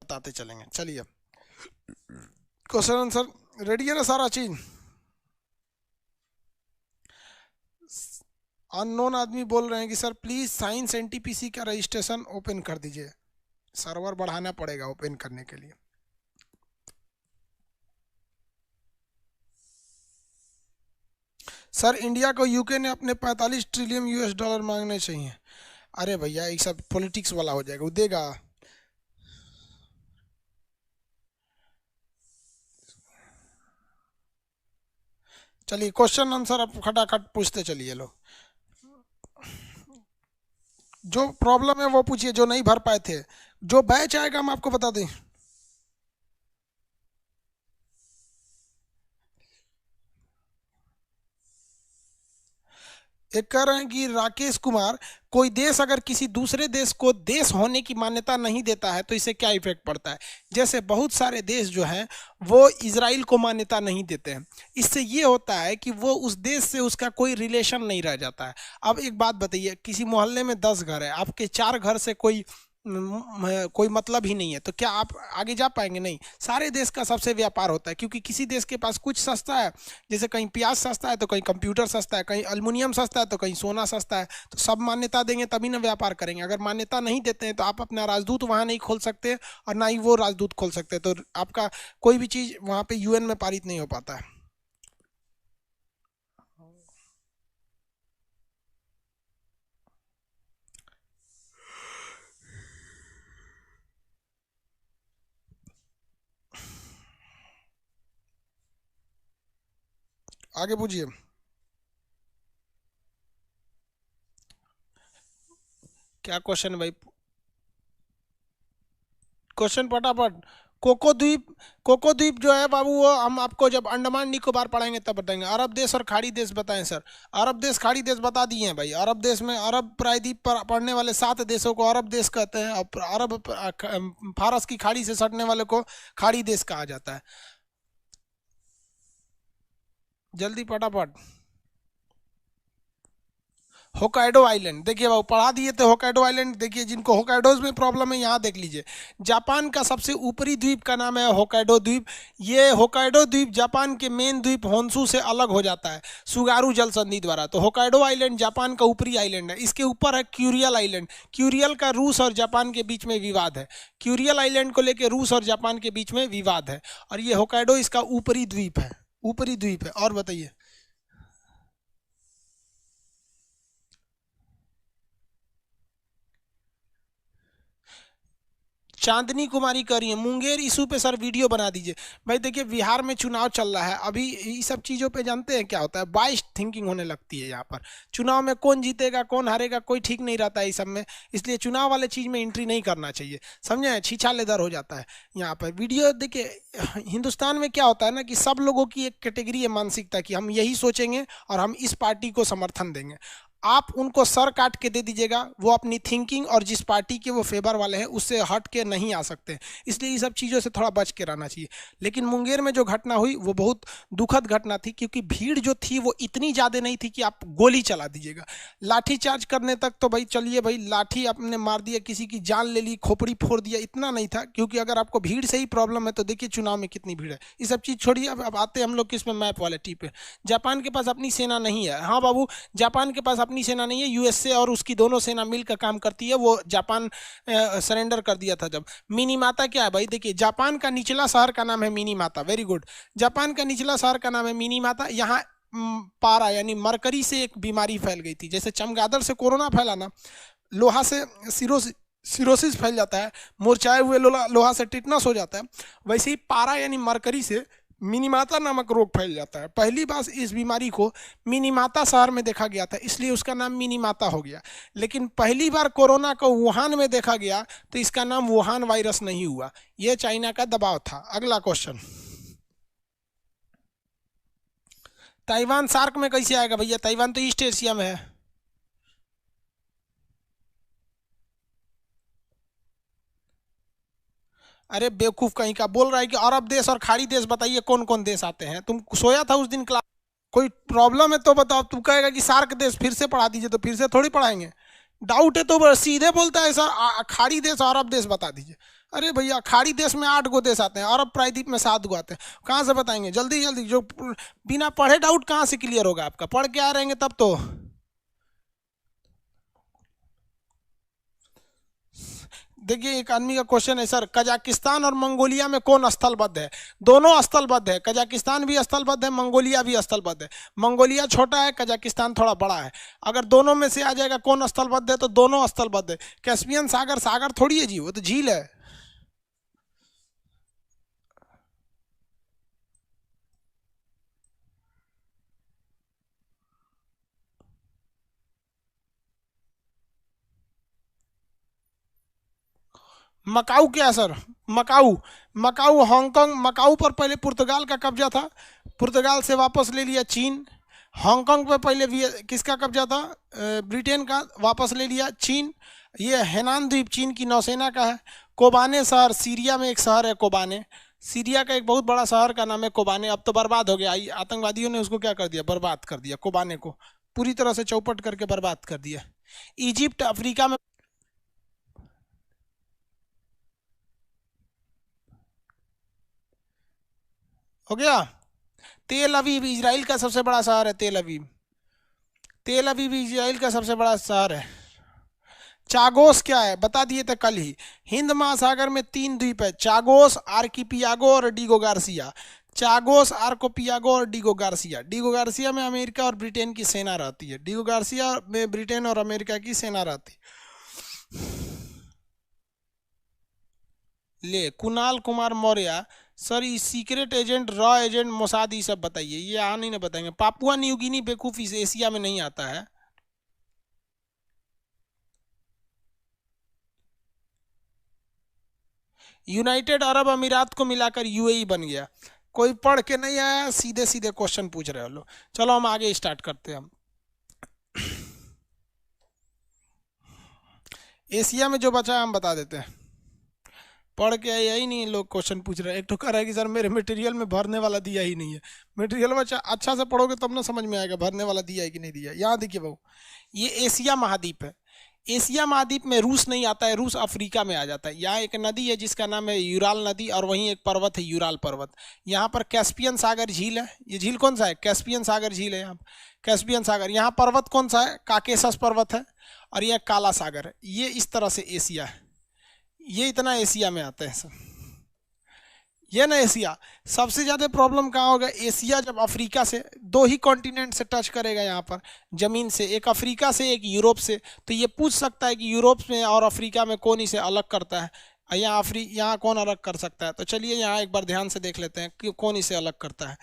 बताते चलेंगे। चलिए, क्वेश्चन आंसर रेडी है ना सारा चीज? अननोन आदमी बोल रहे हैं कि सर प्लीज साइंस एनटीपीसी का रजिस्ट्रेशन ओपन कर दीजिए, सर्वर बढ़ाना पड़ेगा ओपन करने के लिए। सर इंडिया को यूके ने अपने 45 ट्रिलियन यूएस डॉलर मांगने चाहिए। अरे भैया ये सब पॉलिटिक्स वाला हो जाएगा, वो देगा। चलिए क्वेश्चन आंसर आप खटाखट पूछते चलिए लोग, जो प्रॉब्लम है वो पूछिए, जो नहीं भर पाए थे। जो बैच आएगा हम आपको बता दें। एक कह रहे हैं कि राकेश कुमार, कोई देश अगर किसी दूसरे देश को देश होने की मान्यता नहीं देता है तो इससे क्या इफेक्ट पड़ता है? जैसे बहुत सारे देश जो हैं वो इजराइल को मान्यता नहीं देते हैं, इससे ये होता है कि वो उस देश से उसका कोई रिलेशन नहीं रह जाता है। अब एक बात बताइए, किसी मोहल्ले में 10 घर है, आपके 4 घर से कोई मतलब ही नहीं है, तो क्या आप आगे जा पाएंगे? नहीं। सारे देश का सबसे व्यापार होता है, क्योंकि किसी देश के पास कुछ सस्ता है, जैसे कहीं प्याज सस्ता है तो कहीं कंप्यूटर सस्ता है, कहीं अल्मुनियम सस्ता है तो कहीं सोना सस्ता है, तो सब मान्यता देंगे तभी ना व्यापार करेंगे। अगर मान्यता नहीं देते हैं तो आप अपना राजदूत वहां नहीं खोल सकते और ना ही वो राजदूत खोल सकते, तो आपका कोई भी चीज वहां पे यूएन में पारित नहीं हो पाता है। आगे पूछिए। क्या क्वेश्चन है भाई? क्वेश्चन फटाफट। कोको द्वीप, कोको द्वीप जो है बाबू वो हम आपको जब अंडमान निकोबार पढ़ाएंगे तब बताएंगे। अरब देश और खाड़ी देश बताएं सर। अरब देश खाड़ी देश बता दिए हैं भाई। अरब देश में अरब प्रायद्वीप पर पड़ने वाले 7 देशों को अरब देश कहते हैं, और फारस की खाड़ी से सटने वाले को खाड़ी देश कहा जाता है। जल्दी फटाफट। होकाइडो आइलैंड, देखिए बाबू पढ़ा दिए थे होकाइडो आइलैंड। देखिए जिनको होकाइडोज में प्रॉब्लम है यहाँ देख लीजिए। जापान का सबसे ऊपरी द्वीप का नाम है होकाइडो द्वीप। ये होकाइडो द्वीप जापान के मेन द्वीप होन्शु से अलग हो जाता है सुगारू जल संधि द्वारा। तो होकाइडो आइलैंड जापान का ऊपरी आइलैंड है। इसके ऊपर है क्यूरियल आइलैंड। क्यूरियल का रूस और जापान के बीच में विवाद है। क्यूरियल आइलैंड को लेकर रूस और जापान के बीच में विवाद है, और ये होकाइडो इसका ऊपरी द्वीप है। ऊपरी द्वीप है। और बताइए। चांदनी कुमारी कर रही है मुंगेर इशू पे सर वीडियो बना दीजिए। भाई देखिए बिहार में चुनाव चल रहा है अभी, ये सब चीज़ों पे जानते हैं क्या होता है, बाइस्ड थिंकिंग होने लगती है यहाँ पर। चुनाव में कौन जीतेगा कौन हारेगा कोई ठीक नहीं रहता है इस सब में, इसलिए चुनाव वाले चीज़ में एंट्री नहीं करना चाहिए, समझे? छीछा लेदर हो जाता है यहाँ पर। वीडियो देखिए, हिंदुस्तान में क्या होता है ना कि सब लोगों की एक कैटेगरी है मानसिकता की, हम यही सोचेंगे और हम इस पार्टी को समर्थन देंगे। आप उनको सर काट के दे दीजिएगा, वो अपनी थिंकिंग और जिस पार्टी के वो फेवर वाले हैं उससे हट के नहीं आ सकते, इसलिए ये सब चीज़ों से थोड़ा बच के रहना चाहिए। लेकिन मुंगेर में जो घटना हुई वो बहुत दुखद घटना थी, क्योंकि भीड़ जो थी वो इतनी ज़्यादा नहीं थी कि आप गोली चला दीजिएगा। लाठी चार्ज करने तक तो भाई चलिए भाई, लाठी आपने मार दिया, किसी की जान ले ली, खोपड़ी फोड़ दिया, इतना नहीं था। क्योंकि अगर आपको भीड़ से ही प्रॉब्लम है तो देखिए चुनाव में कितनी भीड़ है। ये सब चीज़ छोड़िए, अब आते हैं हम लोग किस में, मैप वाले टी पे। जापान के पास अपनी सेना नहीं है। हाँ बाबू, जापान के पास अपनी सेना नहीं है, यूएसए और उसकी दोनों सेना मिलकर काम करती है। वो जापान सरेंडर कर दिया था जब। मिनीमाता क्या है भाई? देखिए जापान का निचला शहर का नाम है मिनीमाता। Very good. जापान का निचला शहर का नाम है मिनीमाता। यहाँ पारा यानी मरकरी से एक बीमारी फैल गई थी। जैसे चमगादड़ से कोरोना फैला ना, लोहा से सिरोसिस फैल जाता है, मुरझाए हुए लोहा से टिटनस हो जाता है, वैसे ही पारा यानी मरकरी से मिनीमाता नामक रोग फैल जाता है। पहली बार इस बीमारी को मिनीमाता शहर में देखा गया था, इसलिए उसका नाम मिनीमाता हो गया। लेकिन पहली बार कोरोना को वुहान में देखा गया तो इसका नाम वुहान वायरस नहीं हुआ, यह चाइना का दबाव था। अगला क्वेश्चन। ताइवान सार्क में कैसे आएगा भैया? ताइवान तो ईस्ट एशिया में है। अरे बेवकूफ कहीं का, बोल रहा है कि अरब देश और खाड़ी देश बताइए कौन कौन देश आते हैं। तुम सोया था उस दिन क्लास? कोई प्रॉब्लम है तो बताओ। तू कहेगा कि सार्क देश फिर से पढ़ा दीजिए, तो फिर से थोड़ी पढ़ाएंगे। डाउट है तो सीधे बोलता है सर खाड़ी देश और अरब देश बता दीजिए। अरे भैया खाड़ी देश में 8 गो देश आते हैं, अरब प्रायद्वीप में 7 गो आते हैं, कहाँ से बताएंगे? जल्दी जल्दी, जो बिना पढ़े डाउट कहाँ से क्लियर होगा आपका? पढ़ के आ रहेंगे तब तो। देखिए एक आदमी का क्वेश्चन है, सर कजाकिस्तान और मंगोलिया में कौन स्थलबद्ध है? दोनों स्थलबद्ध है, कजाकिस्तान भी स्थलबद्ध है, मंगोलिया भी स्थलबद्ध है। मंगोलिया छोटा है, कजाकिस्तान थोड़ा बड़ा है। अगर दोनों में से आ जाएगा कौन स्थलबद्ध है, तो दोनों स्थलबद्ध है। कैस्पियन सागर सागर थोड़ी है जी, वो तो झील है। मकाऊ क्या सर? मकाऊ, मकाऊ हांगकांग, मकाऊ पर पहले पुर्तगाल का कब्जा था, पुर्तगाल से वापस ले लिया चीन। हांगकांग पे पहले भी किसका कब्जा था? ब्रिटेन का, वापस ले लिया चीन। ये हेनान द्वीप चीन की नौसेना का है। कोबाने शहर, सीरिया में एक शहर है कोबाने, सीरिया का एक बहुत बड़ा शहर का नाम है कोबाने। अब तो बर्बाद हो गया, आतंकवादियों ने उसको क्या कर दिया, बर्बाद कर दिया, कोबाने को पूरी तरह से चौपट करके बर्बाद कर दिया। इजिप्ट अफ्रीका में, हो गया। तेल अवीव इजराइल का सबसे बड़ा शहर है, तेल अवीव, तेल अवीव इजराइल का सबसे बड़ा शहर है। चागोस क्या है बता दिए थे कल ही। हिंद महासागर में 3 द्वीप है, चागोस, आर्किपियागो और डिगो गार्सिया। चागोस, आर्कोपियागो और डिगो गार्सिया। डिगो गार्सिया में अमेरिका और ब्रिटेन की सेना रहती है, डिगो गार्सिया में ब्रिटेन और अमेरिका की सेना रहती है। ले कुणाल कुमार मौर्य, सर ये secret agent, raw agent, Mossad, ये सब बताइए। ये यहाँ नहीं ना बताएंगे। पापुआ न्यू गिनी बेवकूफ इस एशिया में नहीं आता है। यूनाइटेड अरब अमीरात को मिलाकर यूएई बन गया। कोई पढ़ के नहीं आया, सीधे सीधे क्वेश्चन पूछ रहे हो लोग। चलो हम आगे स्टार्ट करते हैं। हम एशिया में जो बचा है हम बता देते हैं। पढ़ के यही नहीं लोग क्वेश्चन पूछ रहे हैं। एक तो कह रहा है कि सर मेरे मटेरियल में भरने वाला दिया ही नहीं है। मटेरियल में अच्छा से पढ़ोगे तब ना समझ में आएगा भरने वाला दिया है कि नहीं दिया। यहाँ देखिए भाऊ, ये एशिया महाद्वीप है। एशिया महाद्वीप में रूस नहीं आता है, रूस अफ्रीका में आ जाता है। यहाँ एक नदी है जिसका नाम है यूराल नदी, और वहीं एक पर्वत है यूराल पर्वत। यहाँ पर कैस्पियन सागर झील है। ये झील कौन सा है? कैस्पियन सागर झील है यहाँ पर, कैस्पियन सागर। यहाँ पर्वत कौन सा है? काकेशस पर्वत है, और यह काला सागर है। ये इस तरह से एशिया है। ये इतना एशिया में आता है सब, ये ना एशिया। सबसे ज़्यादा प्रॉब्लम कहाँ होगा? एशिया जब अफ्रीका से, 2 ही कॉन्टिनेंट से टच करेगा यहाँ पर ज़मीन से, एक अफ्रीका से एक यूरोप से, तो ये पूछ सकता है कि यूरोप में और अफ्रीका में कौन इसे अलग करता है, यहाँ यहाँ कौन अलग कर सकता है। तो चलिए यहाँ एक बार ध्यान से देख लेते हैं कि कौन इसे अलग करता है।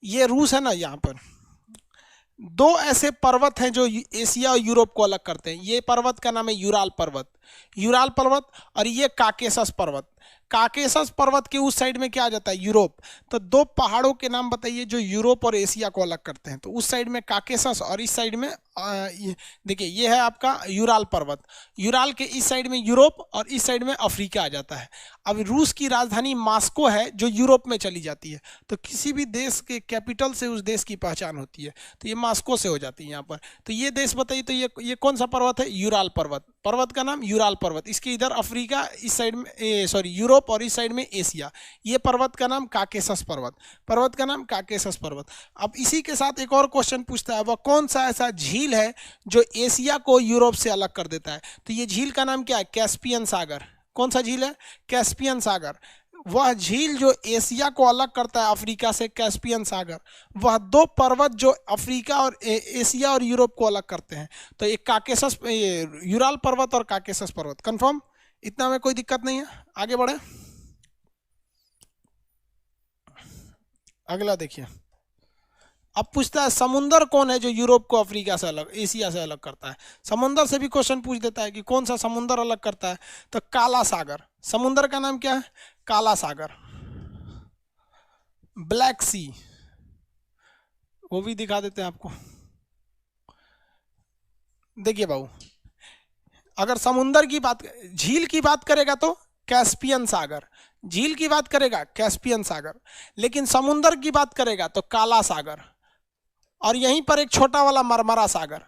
ये रूस है ना, यहाँ पर 2 ऐसे पर्वत हैं जो एशिया और यूरोप को अलग करते हैं। ये पर्वत का नाम है यूराल पर्वत, यूराल पर्वत, और ये काकेशस पर्वत। काकेशस पर्वत के उस साइड में क्या आ जाता है? यूरोप। तो 2 पहाड़ों के नाम बताइए जो यूरोप और एशिया को अलग करते हैं। तो उस साइड में काकेशस और इस साइड में देखिए ये है आपका यूराल पर्वत। यूराल के इस साइड में यूरोप और इस साइड में अफ्रीका आ जाता है। अब रूस की राजधानी मॉस्को है जो यूरोप में चली जाती है। तो किसी भी देश के कैपिटल से उस देश की पहचान होती है, तो ये मॉस्को से हो जाती है यहाँ पर। तो ये देश बताइए, तो ये कौन सा पर्वत है? यूराल पर्वत। पर्वत का नाम यूराल पर्वत। इसके इधर अफ्रीका, इस साइड में सॉरी यूरोप, और इस साइड में एशिया। ये पर्वत का नाम काकेशस पर्वत, पर्वत का नाम काकेशस पर्वत। अब इसी के साथ एक और क्वेश्चन पूछता है, वह कौन सा ऐसा झील है जो एशिया को यूरोप से अलग कर देता है? तो ये झील का नाम क्या है? कैस्पियन सागर। कौन सा झील है? कैस्पियन सागर। वह झील जो एशिया को अलग करता है अफ्रीका से, कैस्पियन सागर। वह 2 पर्वत जो अफ्रीका और एशिया और यूरोप को अलग करते हैं। तो एक काकेशस, यूराल पर्वत और काकेशस पर्वत। कंफर्म? इतना में कोई दिक्कत नहीं है, आगे बढ़े। अगला देखिए, अब पूछता है समुंदर कौन है जो यूरोप को अफ्रीका से अलग, एशिया से अलग करता है? समुंदर से भी क्वेश्चन पूछ देता है कि कौन सा समुंदर अलग करता है। तो काला सागर। समुंदर का नाम क्या है? काला सागर, ब्लैक सी। वो भी दिखा देते हैं आपको। देखिए बाबू, अगर समुंदर की बात, झील की बात करेगा तो कैस्पियन सागर, झील की बात करेगा कैस्पियन सागर, लेकिन समुंदर की बात करेगा तो काला सागर, और यहीं पर एक छोटा वाला मरमरा सागर।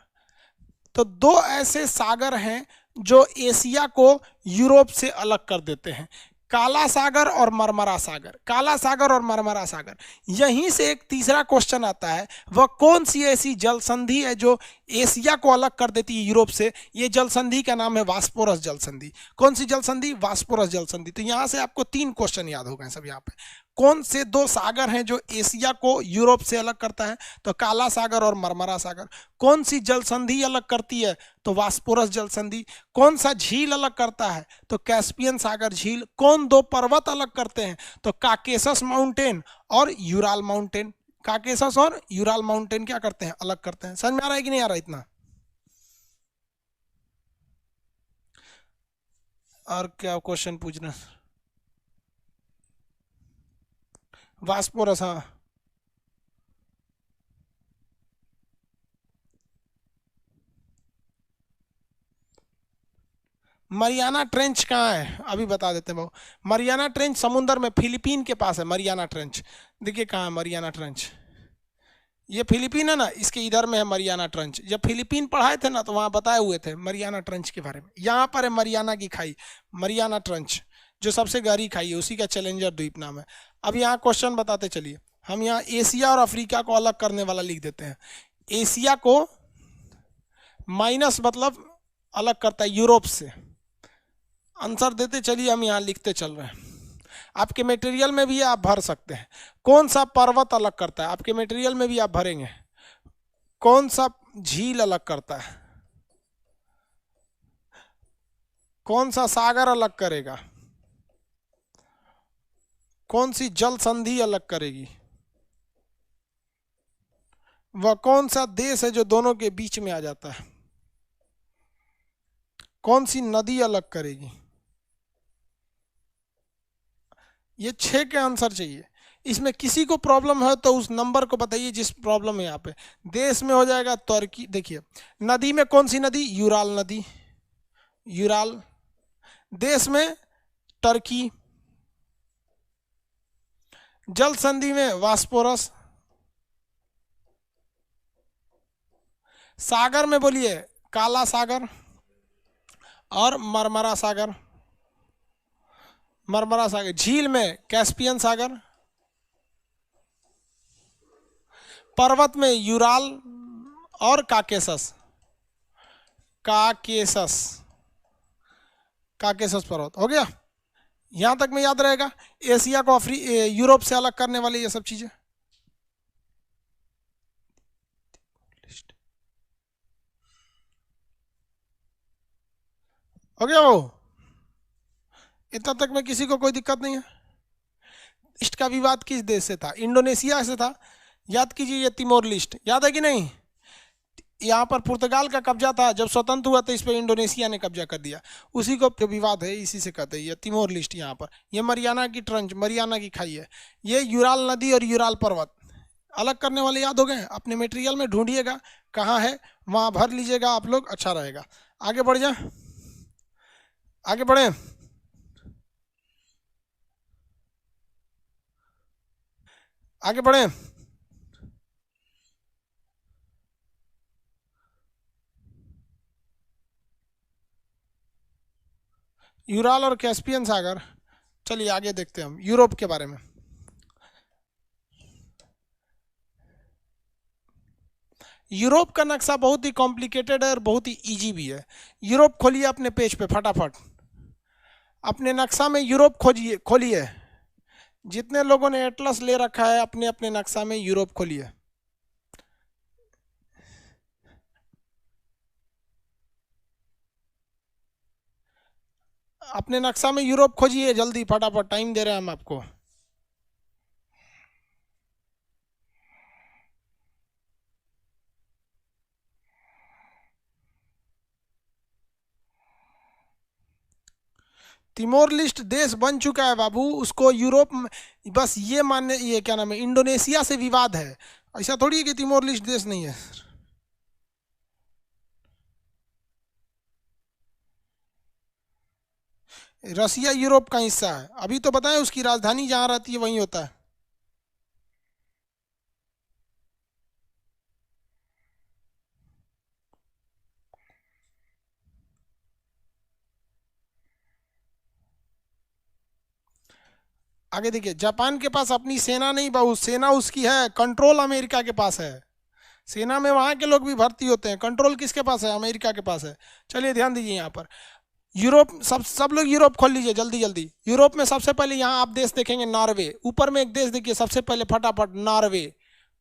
तो 2 ऐसे सागर हैं जो एशिया को यूरोप से अलग कर देते हैं। काला सागर और मरमरा सागर, काला सागर और मरमरा सागर। यहीं से एक तीसरा क्वेश्चन आता है, वह कौन सी ऐसी जल संधि है जो एशिया को अलग कर देती है यूरोप से? ये जल संधि का नाम है वास्पोरस जल संधि। कौन सी जल संधि? वास्पोरस जल संधि। तो यहां से आपको 3 क्वेश्चन याद हो गए सब। यहाँ पे कौन से 2 सागर हैं जो एशिया को यूरोप से अलग करता है? तो काला सागर और मरमरा सागर। कौन सी जल संधि अलग करती है? तो वास्पोरस जल संधि। कौन सा झील अलग करता है? तो कैस्पियन सागर झील। कौन 2 पर्वत अलग करते हैं? तो काकेशस माउंटेन और यूराल माउंटेन। काकेशस और यूराल माउंटेन क्या करते हैं? अलग करते हैं। समझ में आ रहा है कि नहीं आ रहा इतना? और क्या क्वेश्चन पूछना? वास्पोरस, हाँ। मरियाना ट्रेंच कहाँ है? अभी बता देते हैं भाऊ। मरियाना ट्रेंच समुंदर में फिलीपीन के पास है मरियाना ट्रेंच। देखिए कहाँ है मरियाना ट्रेंच। ये फिलीपीन है ना, इसके इधर में है मरियाना ट्रेंच। जब फिलीपीन पढ़ाए थे ना तो वहाँ बताए हुए थे मरियाना ट्रेंच के बारे में। यहाँ पर है मरियाना की खाई, मरियाना ट्रेंच, जो सबसे गहरी खाई है, उसी का चैलेंजर द्वीप नाम है। अब यहाँ क्वेश्चन बताते चलिए। हम यहाँ एशिया और अफ्रीका को अलग करने वाला लिख देते हैं। एशिया को माइनस मतलब अलग करता है यूरोप से। आंसर देते चलिए, हम यहाँ लिखते चल रहे हैं। आपके मटेरियल में भी आप भर सकते हैं। कौन सा पर्वत अलग करता है? आपके मटेरियल में भी आप भरेंगे। कौन सा झील अलग करता है? कौन सा सागर अलग करेगा? कौन सी जल संधि अलग करेगी? वह कौन सा देश है जो दोनों के बीच में आ जाता है? कौन सी नदी अलग करेगी? ये 6 के आंसर चाहिए। इसमें किसी को प्रॉब्लम है तो उस नंबर को बताइए जिस प्रॉब्लम है। यहाँ पे देश में हो जाएगा तुर्की। देखिए नदी में कौन सी नदी? यूराल नदी, यूराल। देश में टर्की। जल संधि में वास्पोरस। सागर में बोलिए काला सागर और मरमरा सागर। मरमरा सागर। झील में कैस्पियन सागर। पर्वत में यूराल और काकेसस। काकेसस, काकेसस पर्वत हो गया। यहां तक में याद रहेगा। एशिया को यूरोप से अलग करने वाली ये सब चीजें। हो गया वो। इतना तक में किसी को कोई दिक्कत नहीं है? ईस्ट का विवाद किस देश से था? इंडोनेशिया से था। याद कीजिए, ये तिमोर लिस्ट याद है कि नहीं? यहाँ पर पुर्तगाल का कब्जा था, जब स्वतंत्र हुआ तो इस पर इंडोनेशिया ने कब्जा कर दिया। उसी को जो विवाद है इसी से कहते हैं ये तिमोर लिस्ट। यहाँ पर ये मरियाना की ट्रंच, मरियाना की खाई है। ये यूराल नदी और यूराल पर्वत अलग करने वाले याद हो गए। अपने मटेरियल में ढूंढिएगा कहाँ है, वहाँ भर लीजिएगा आप लोग, अच्छा रहेगा। आगे बढ़ जा, आगे बढ़े। आगे बढ़े। यूराल और कैस्पियन सागर। चलिए आगे देखते हैं हम यूरोप के बारे में। यूरोप का नक्शा बहुत ही कॉम्प्लिकेटेड है और बहुत ही इजी भी है। यूरोप खोलिए अपने पेज पे फटाफट। अपने नक्शा में यूरोप खोजिए, खोलिए। जितने लोगों ने एटलस ले रखा है अपने अपने नक्शा में यूरोप खोलिए। अपने नक्शा में यूरोप खोजिए जल्दी फटाफट, टाइम दे रहे हैं हम आपको। तिमोर लिस्ट देश बन चुका है बाबू, उसको यूरोप में बस ये मानने, ये क्या नाम है, इंडोनेशिया से विवाद है। ऐसा थोड़ी है कि तिमोर लिस्ट देश नहीं है। रसिया यूरोप का हिस्सा है। अभी तो बताएं, उसकी राजधानी जहां रहती है वहीं होता है। आगे देखिए, जापान के पास अपनी सेना नहीं बाबू, सेना उसकी है, कंट्रोल अमेरिका के पास है। सेना में वहां के लोग भी भर्ती होते हैं, कंट्रोल किसके पास है? अमेरिका के पास है। चलिए ध्यान दीजिए यहाँ पर, यूरोप, सब लोग यूरोप खोल लीजिए जल्दी जल्दी। यूरोप में सबसे पहले यहाँ आप देश देखेंगे नॉर्वे, ऊपर में एक देश देखिए सबसे पहले फटाफट, नॉर्वे।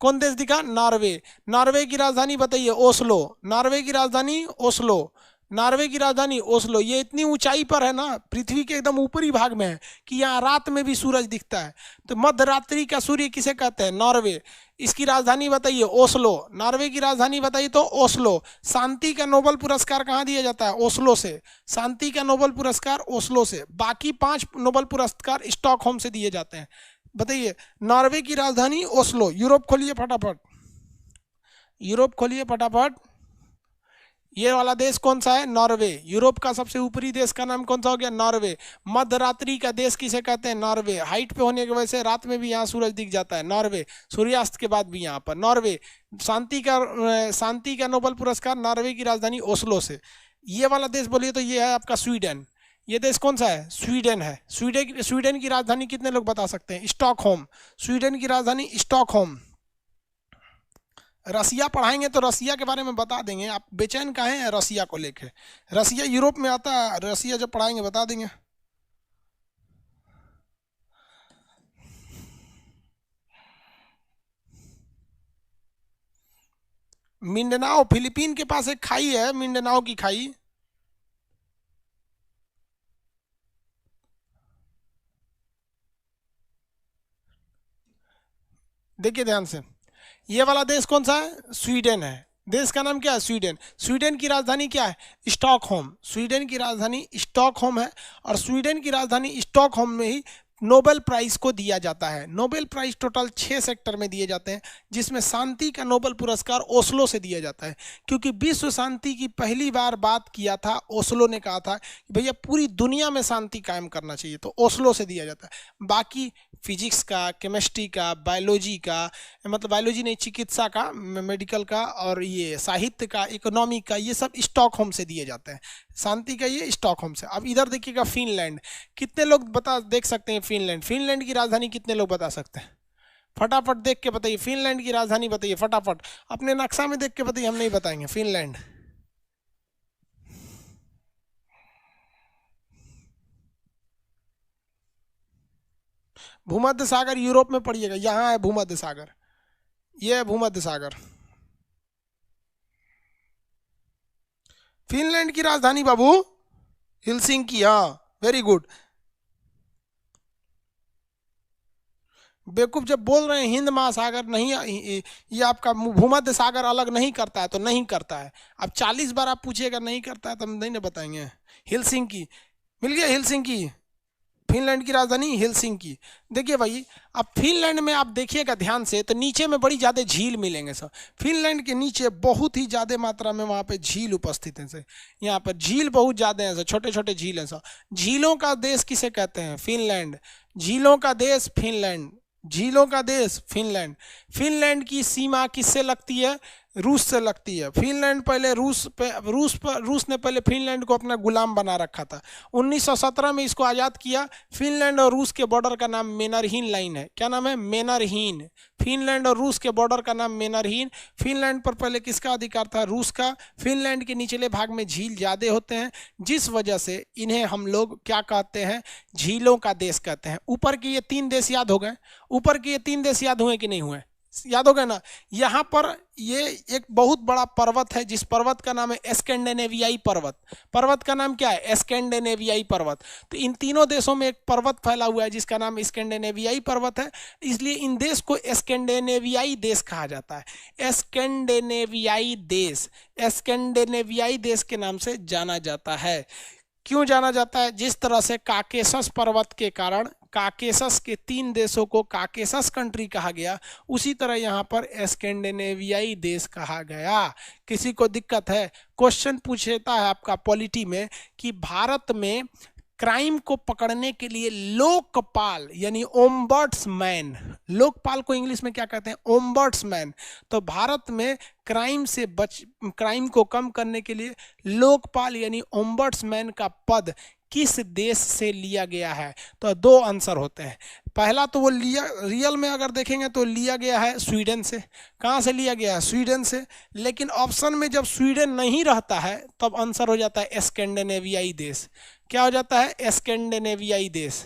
कौन देश दिखा? नॉर्वे। नॉर्वे की राजधानी बताइए? ओस्लो। नॉर्वे की राजधानी ओस्लो। नॉर्वे की राजधानी ओस्लो। ये इतनी ऊंचाई पर है ना, पृथ्वी के एकदम ऊपरी भाग में है कि यहाँ रात में भी सूरज दिखता है। तो मध्य रात्रि का सूर्य किसे कहते हैं? नॉर्वे। इसकी राजधानी बताइए? ओस्लो। नॉर्वे की राजधानी बताइए तो ओस्लो। शांति का नोबेल पुरस्कार कहाँ दिया जाता है? ओस्लो से। शांति का नोबेल पुरस्कार ओस्लो से। बाकी 5 नोबेल पुरस्कार स्टॉकहोम से दिए जाते हैं। बताइए, नॉर्वे की राजधानी ओस्लो। यूरोप खोलिए फटाफट, यूरोप खोलिए फटाफट। ये वाला देश कौन सा है? नॉर्वे। यूरोप का सबसे ऊपरी देश का नाम कौन सा हो गया? नॉर्वे। मध्य रात्रि का देश किसे कहते हैं? नॉर्वे। हाइट पे होने की वजह से रात में भी यहाँ सूरज दिख जाता है, नॉर्वे। सूर्यास्त के बाद भी यहाँ पर नॉर्वे। शांति का नोबेल पुरस्कार नॉर्वे की राजधानी ओस्लो से। ये वाला देश बोलिए तो ये है आपका स्वीडन। ये देश कौन सा है? स्वीडन है। स्वीडन की राजधानी कितने लोग बता सकते हैं? स्टॉकहोम। स्वीडन की राजधानी स्टॉकहोम। रसिया पढ़ाएंगे तो रसिया के बारे में बता देंगे। आप बेचैन काहे हैं रसिया को लेके? रसिया यूरोप में आता है, रसिया जब पढ़ाएंगे बता देंगे। मिंडनाओ, फिलीपीन के पास एक खाई है, मिंडनाओ की खाई। देखिए ध्यान से, ये वाला देश कौन सा है? स्वीडन है। देश का नाम क्या है? स्वीडन। स्वीडन की राजधानी क्या है? स्टॉकहोम। स्वीडन की राजधानी स्टॉकहोम है, और स्वीडन की राजधानी स्टॉकहोम में ही नोबेल प्राइज को दिया जाता है। नोबेल प्राइज टोटल 6 सेक्टर में दिए जाते हैं, जिसमें शांति का नोबेल पुरस्कार ओस्लो से दिया जाता है, क्योंकि विश्व शांति की पहली बार बात किया था ओस्लो ने, कहा था कि भैया पूरी दुनिया में शांति कायम करना चाहिए, तो ओस्लो से दिया जाता है। बाकी फिजिक्स का, केमिस्ट्री का, बायोलॉजी का, मतलब बायोलॉजी नहीं, चिकित्सा का, मेडिकल का, और ये साहित्य का, इकोनॉमी का, ये सब स्टॉकहोम से दिए जाते हैं। शांति का ये स्टॉकहोम से। अब इधर देखिएगा फिनलैंड। कितने लोग बता देख सकते हैं फिनलैंड? फिनलैंड की राजधानी कितने लोग बता सकते हैं? फटाफट देख के बताइए, फिनलैंड की राजधानी बताइए फटाफट। अपने नक्शा में देख के बताइए, हम नहीं बताएंगे। फिनलैंड। भूमध्य सागर यूरोप में पड़िएगा, यहाँ है भूमध्य सागर, ये है भूमध्य सागर। फिनलैंड की राजधानी बाबू हेलसिंकी। हाँ, वेरी गुड। बेवकूफ जब बोल रहे हैं हिंद महासागर नहीं, ये आपका भूमध्य सागर अलग नहीं करता है तो नहीं करता है। अब 40 बार आप पूछिएगा नहीं करता है तो हम नहीं ना बताएंगे। हेलसिंकी मिल गया, हेलसिंकी फिनलैंड की राजधानी हेलसिंकी। देखिए भाई, अब फिनलैंड में आप देखिएगा ध्यान से तो नीचे में बड़ी ज़्यादा झील मिलेंगे सर। फिनलैंड के नीचे बहुत ही ज़्यादा मात्रा में वहाँ पे झील उपस्थित हैं सर। यहाँ पर झील बहुत ज़्यादा हैं सर, छोटे छोटे झील हैं सर। झीलों का देश किसे कहते हैं? फिनलैंड। झीलों का देश फिनलैंड। झीलों का देश फिनलैंड। फिनलैंड की सीमा किससे लगती है? रूस से लगती है। फिनलैंड पहले रूस ने पहले फिनलैंड को अपना गुलाम बना रखा था। 1917 में इसको आज़ाद किया। फिनलैंड और रूस के बॉर्डर का नाम मेनरहीन लाइन है। क्या नाम है? मेनरहीन। फिनलैंड और रूस के बॉर्डर का नाम मेनरहीन। फिनलैंड पर पहले किसका अधिकार था? रूस का। फिनलैंड के निचले भाग में झील ज़्यादा होते हैं, जिस वजह से इन्हें हम लोग क्या कहते हैं? झीलों का देश कहते हैं। ऊपर के ये 3 देश याद हो गए? ऊपर के ये 3 देश याद हुए कि नहीं हुए? याद हो गया ना? यहाँ पर ये एक बहुत बड़ा पर्वत है, जिस पर्वत का नाम है स्कैंडिनेवियाई पर्वत। पर्वत का नाम क्या है? स्कैंडिनेवियाई पर्वत। तो इन तीनों देशों में एक पर्वत फैला हुआ है जिसका नाम स्कैंडिनेवियाई पर्वत है, इसलिए इन देश को स्कैंडिनेवियाई देश कहा जाता है। स्कैंडिनेवियाई देश, स्कैंडिनेवियाई देश के नाम से जाना जाता है। क्यों जाना जाता है? जिस तरह से काकेशस पर्वत के कारण काकेशस के 3 देशों को काकेशस कंट्री कहा गया, उसी तरह यहाँ पर स्कैंडिनेवियाई देश कहा गया। किसी को दिक्कत है? क्वेश्चन पूछता है आपका पॉलिटी में कि भारत में क्राइम को पकड़ने के लिए लोकपाल यानी ओम्बड्समैन, लोकपाल को इंग्लिश में क्या कहते हैं? ओम्बड्समैन। तो भारत में क्राइम को कम करने के लिए लोकपाल यानी ओम्बड्समैन का पद किस देश से लिया गया है? तो 2 आंसर होते हैं। पहला तो वो लिया, रियल में अगर देखेंगे तो लिया गया है स्वीडन से। कहाँ से लिया गया है? स्वीडन से। लेकिन ऑप्शन में जब स्वीडन नहीं रहता है तब आंसर हो जाता है स्कैंडिनेवियाई देश। क्या हो जाता है? स्कैंडिनेवियाई देश।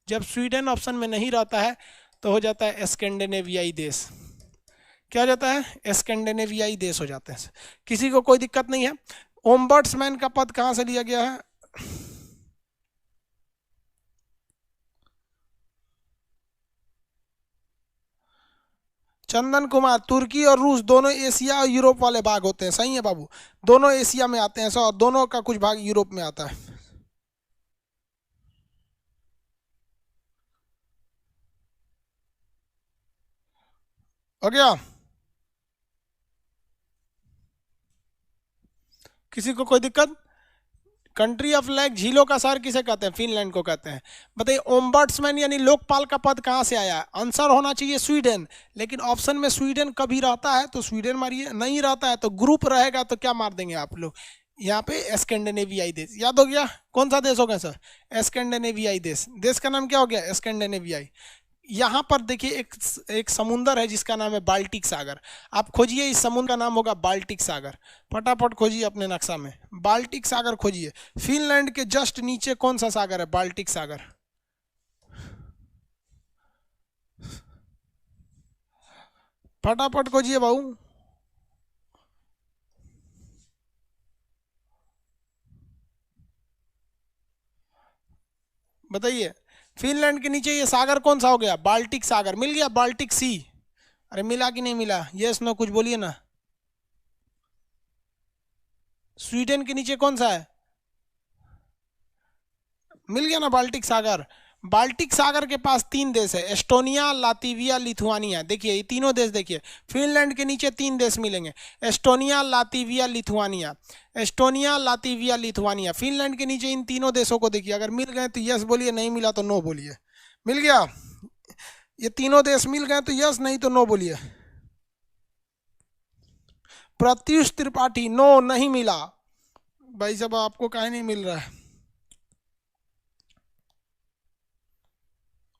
जब स्वीडन ऑप्शन में नहीं रहता है तो हो जाता है स्कैंडिनेवियाई देश। क्या हो जाता है? स्कैंडिनेवियाई देश हो जाते हैं। किसी को कोई दिक्कत नहीं है? ओम्बड्समैन का पद कहाँ से लिया गया है? चंदन कुमार, तुर्की और रूस दोनों एशिया और यूरोप वाले भाग होते हैं। सही है बाबू, दोनों एशिया में आते हैं और दोनों का कुछ भाग यूरोप में आता है। हो गया? किसी को कोई दिक्कत? कंट्री ऑफ लेक, झीलों का शहर किसे कहते हैं? फिनलैंड को कहते हैं। बताइए ओम्बड्समैन यानी लोकपाल का पद कहाँ से आया है? आंसर होना चाहिए स्वीडन। लेकिन ऑप्शन में स्वीडन कभी रहता है तो स्वीडन मारिए, नहीं रहता है तो ग्रुप रहेगा तो क्या मार देंगे आप लोग? यहाँ पे स्कैंडिनेवियाई देश। याद हो गया? कौन सा देश हो गया सर? स्कैंडिनेवियाई देश। देश का नाम क्या हो गया? स्कैंडिनेवियाई। यहाँ पर देखिए एक समुंदर है जिसका नाम है बाल्टिक सागर। आप खोजिए, इस समुद्र का नाम होगा बाल्टिक सागर। फटाफट खोजिए अपने नक्शा में, बाल्टिक सागर खोजिए। फिनलैंड के जस्ट नीचे कौन सा सागर है? बाल्टिक सागर। फटाफट खोजिए भाऊ। बताइए, फिनलैंड के नीचे ये सागर कौन सा हो गया? बाल्टिक सागर। मिल गया? बाल्टिक सी। अरे मिला कि नहीं मिला? यस नो कुछ बोलिए ना। स्वीडन के नीचे कौन सा है? मिल गया ना बाल्टिक सागर। बाल्टिक सागर के पास तीन देश है, एस्टोनिया, लातविया, लिथुआनिया। देखिए ये तीनों देश देखिए, फिनलैंड के नीचे तीन देश मिलेंगे, Estonia, Latvia, Lithuania. Estonia, Latvia, Lithuania. Finland के नीचे इन तीनों देशों को देखिए, अगर मिल गए तो यस बोलिए, नहीं मिला तो नो बोलिए। मिल गया? ये तीनों देश मिल गए तो यस, नहीं तो नो बोलिए। प्रत्युष त्रिपाठी, नो, नहीं मिला। भाई साहब आपको काहे नहीं मिल रहा है?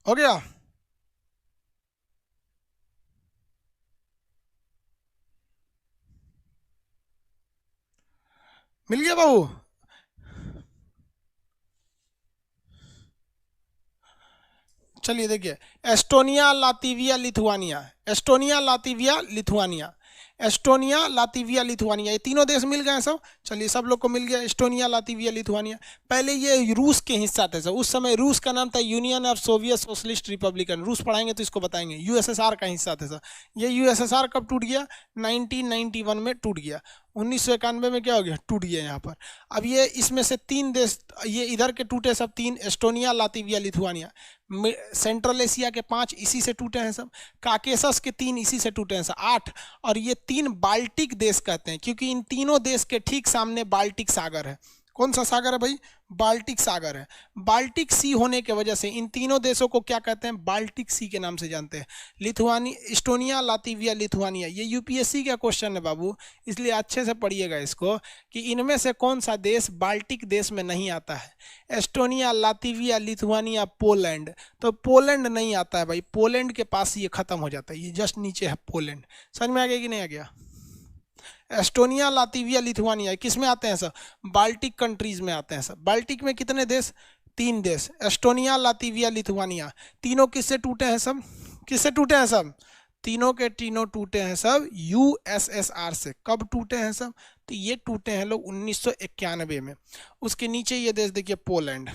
हो गया? मिल गया बाबू? चलिए देखिए, Estonia, Latvia, Lithuania. Estonia, Latvia, Lithuania. Estonia, Latvia, Lithuania, ये तीनों देश मिल गए हैं सब। चलिए सब लोग को मिल गया एस्टोनिया, लातविया, लिथुआनिया। पहले ये रूस के हिस्सा थे सब। उस समय रूस का नाम था union of Soviet socialist Republican. रूस पढ़ाएंगे तो इसको बताएंगे। यूएसएसआर का हिस्सा थे सब। ये यूएसएसआर कब टूट गया? 1991 में टूट गया। 1991 में क्या हो गया? टूट गया यहाँ पर। अब ये इसमें से तीन देश, ये इधर के टूटे सब तीन, Estonia, Latvia, Lithuania. Central Asia के पांच इसी से टूटे हैं सब। काकेशस के तीन इसी से टूटे हैं सब, आठ। और ये तीन बाल्टिक देश कहते हैं क्योंकि इन तीनों देश के ठीक सामने बाल्टिक सागर है। कौन सा सागर है भाई? बाल्टिक सागर है। बाल्टिक सी होने की वजह से इन तीनों देशों को क्या कहते हैं? बाल्टिक सी के नाम से जानते हैं। लिथुआनी, एस्टोनिया, लातविया, लिथुआनिया। ये यूपीएससी का क्वेश्चन है बाबू, इसलिए अच्छे से पढ़िएगा इसको कि इनमें से कौन सा देश बाल्टिक देश में नहीं आता है? Estonia, Latvia, Lithuania, Poland. तो पोलैंड नहीं आता है भाई। पोलैंड के पास ये खत्म हो जाता है, ये जस्ट नीचे है पोलैंड। समझ में आ गया कि नहीं आ गया? एस्टोनिया, लातविया, लिथुआनिया किस में आते हैं सर? बाल्टिक कंट्रीज में आते हैं सर। बाल्टिक में कितने देश? तीन देश, एस्टोनिया, लातविया, लिथुआनिया। तीनों किससे टूटे हैं सब? किससे टूटे हैं सब? तीनों के तीनों टूटे हैं सब यूएसएसआर से। कब टूटे हैं सब? तो ये टूटे हैं लोग 1991 में। उसके नीचे ये देश देखिए, पोलैंड।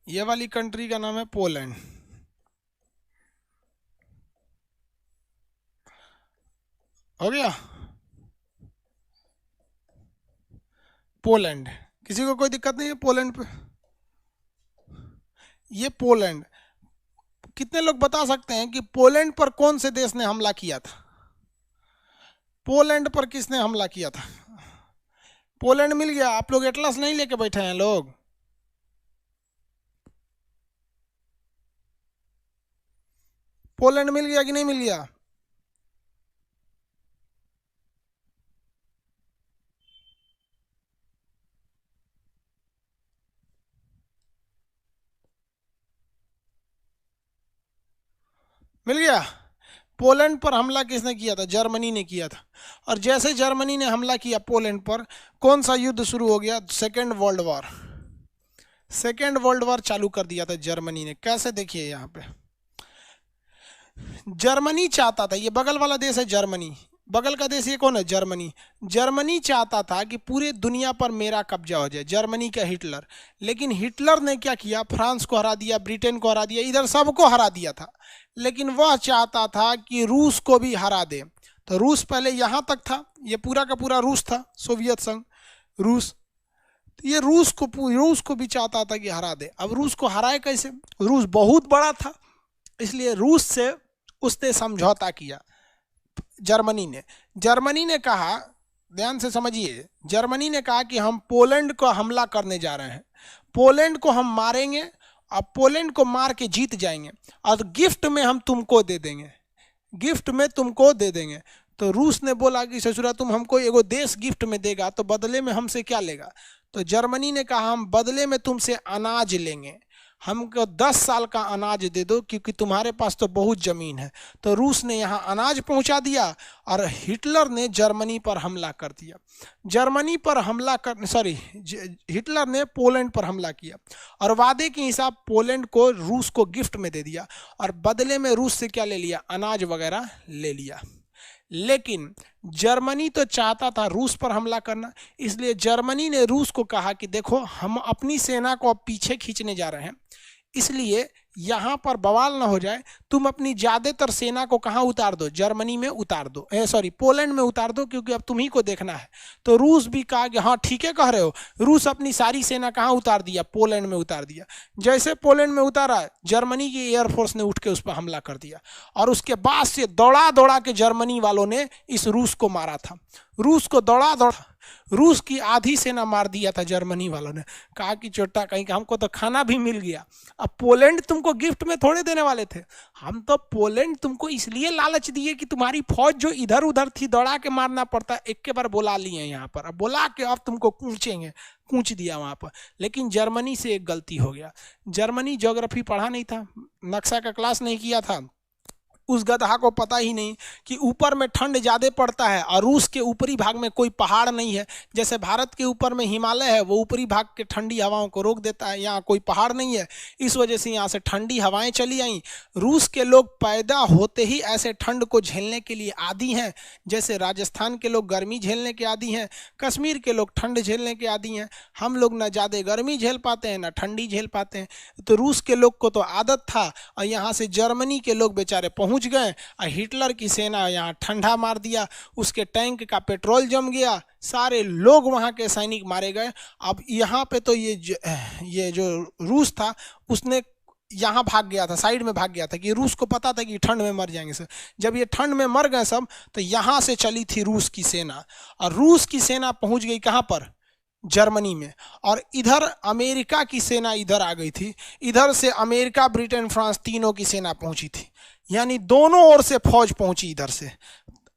ये वाली कंट्री का नाम है पोलैंड। हो गया? पोलैंड। किसी को कोई दिक्कत नहीं है पोलैंड पे? ये पोलैंड। कितने लोग बता सकते हैं कि पोलैंड पर कौन से देश ने हमला किया था? पोलैंड पर किसने हमला किया था? पोलैंड मिल गया? आप लोग एटलस नहीं लेके बैठे हैं लोग? पोलैंड मिल गया कि नहीं मिल गया? मिल गया। पोलैंड पर हमला किसने किया था? जर्मनी ने किया था। और जैसे जर्मनी ने हमला किया पोलैंड पर, कौन सा युद्ध शुरू हो गया? Second world war. Second world war चालू कर दिया था जर्मनी ने। कैसे? देखिए यहाँ पे जर्मनी चाहता था, ये बगल वाला देश है जर्मनी, बगल का देश ये कौन है? जर्मनी। जर्मनी चाहता था कि पूरे दुनिया पर मेरा कब्जा हो जाए, जर्मनी का हिटलर। लेकिन हिटलर ने क्या किया? फ्रांस को हरा दिया, ब्रिटेन को हरा दिया, इधर सबको हरा दिया था। लेकिन वह चाहता था कि रूस को भी हरा दे। तो रूस पहले यहां तक था, ये पूरा का पूरा रूस था, सोवियत संघ, रूस। ये रूस को भी चाहता था कि हरा दे। अब रूस को हराए कैसे? रूस बहुत बड़ा था, इसलिए रूस से उसने समझौता किया जर्मनी ने कहा, ध्यान से समझिए, जर्मनी ने कहा कि हम पोलैंड को हमला करने जा रहे हैं, पोलैंड को हम मारेंगे और पोलैंड को मार के जीत जाएंगे और गिफ्ट में हम तुमको दे देंगे, गिफ्ट में तुमको दे देंगे। तो रूस ने बोला कि ससुरा तुम हमको एगो देश गिफ्ट में देगा तो बदले में हमसे क्या लेगा? तो जर्मनी ने कहा हम बदले में तुमसे अनाज लेंगे, हमको 10 साल का अनाज दे दो क्योंकि तुम्हारे पास तो बहुत ज़मीन है। तो रूस ने यहाँ अनाज पहुँचा दिया और हिटलर ने जर्मनी पर हमला कर दिया। जर्मनी पर हमला कर हिटलर ने पोलैंड पर हमला किया और वादे के हिसाब पोलैंड को रूस को गिफ्ट में दे दिया और बदले में रूस से क्या ले लिया? अनाज वगैरह ले लिया। लेकिन जर्मनी तो चाहता था रूस पर हमला करना, इसलिए जर्मनी ने रूस को कहा कि देखो हम अपनी सेना को अब पीछे खींचने जा रहे हैं, इसलिए यहाँ पर बवाल ना हो जाए, तुम अपनी ज़्यादातर सेना को कहाँ उतार दो? जर्मनी में उतार दो, पोलैंड में उतार दो, क्योंकि अब तुम्ही को देखना है। तो रूस भी कहा कि हाँ ठीक है कह रहे हो। रूस अपनी सारी सेना कहाँ उतार दिया? पोलैंड में उतार दिया। जैसे पोलैंड में उतारा, जर्मनी की एयरफोर्स ने उठ के उस पर हमला कर दिया और उसके बाद से दौड़ा दौड़ा के जर्मनी वालों ने इस रूस को मारा था। रूस को दौड़ा दौड़ा रूस की आधी सेना मार दिया था जर्मनी वालों ने। कहा कि चोटा कहीं का, हमको तो खाना भी मिल गया। अब पोलैंड तुमको गिफ्ट में थोड़े देने वाले थे, हम तो पोलैंड तुमको इसलिए लालच दिए कि तुम्हारी फौज जो इधर उधर थी दौड़ा के मारना पड़ता, एक के बार बुला लिए यहाँ पर, अब बुला के अब तुमको कूचेंगे, कूच दिया वहाँ पर। लेकिन जर्मनी से एक गलती हो गया, जर्मनी ज्योग्राफी पढ़ा नहीं था, नक्शा का क्लास नहीं किया था। उस गधा को पता ही नहीं कि ऊपर में ठंड ज़्यादा पड़ता है और रूस के ऊपरी भाग में कोई पहाड़ नहीं है। जैसे भारत के ऊपर में हिमालय है, वो ऊपरी भाग के ठंडी हवाओं को रोक देता है, यहाँ कोई पहाड़ नहीं है, इस वजह से यहाँ से ठंडी हवाएं चली आई। रूस के लोग पैदा होते ही ऐसे ठंड को झेलने के लिए आदी हैं, जैसे राजस्थान के लोग गर्मी झेलने के आदी हैं, कश्मीर के लोग ठंड झेलने के आदी हैं। हम लोग ना ज़्यादा गर्मी झेल पाते हैं ना ठंडी झेल पाते हैं। तो रूस के लोग को तो आदत था और यहाँ से जर्मनी के लोग बेचारे पहुँच गए और हिटलर की सेना यहाँ ठंडा मार दिया, उसके टैंक का पेट्रोल जम गया, सारे लोग वहाँ के सैनिक मारे गए। अब यहाँ पे तो ये जो रूस था उसने यहाँ भाग गया था, साइड में भाग गया था कि रूस को पता था कि ठंड में मर जाएंगे सब। जब ये ठंड में मर गए सब, तो यहाँ से चली थी रूस की सेना और रूस की सेना पहुँच गई कहाँ पर? जर्मनी में। और इधर अमेरिका की सेना इधर आ गई थी, इधर से अमेरिका, ब्रिटेन, फ्रांस तीनों की सेना पहुंची थी, यानी दोनों ओर से फौज पहुंची। इधर से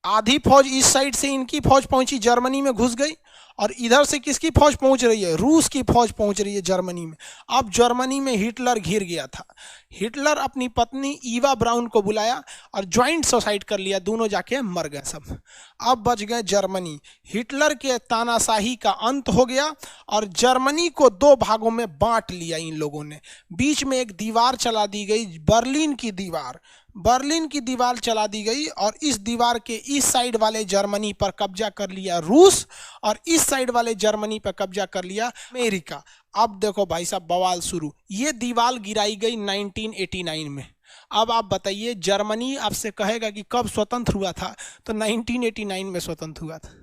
आधी फौज इस साइड से इनकी फौज पहुंची, जर्मनी में घुस गई, और इधर से किसकी फौज पहुंच रही है? रूस की फौज पहुंच रही है जर्मनी में। अब जर्मनी में हिटलर घिर गया था। हिटलर अपनी पत्नी ईवा ब्राउन को बुलाया और ज्वाइंट सुसाइड कर लिया, दोनों जाके मर गए सब। अब बच गए जर्मनी। हिटलर के तानाशाही का अंत हो गया और जर्मनी को दो भागों में बांट लिया इन लोगों ने। बीच में एक दीवार चला दी गई, बर्लिन की दीवार। बर्लिन की दीवार चला दी गई और इस दीवार के इस साइड वाले जर्मनी पर कब्जा कर लिया रूस और इस साइड वाले जर्मनी पर कब्जा कर लिया अमेरिका। अब देखो भाई साहब बवाल शुरू। ये दीवार गिराई गई 1989 में। अब आप बताइए, जर्मनी आपसे कहेगा कि कब स्वतंत्र हुआ था, तो 1989 में स्वतंत्र हुआ था।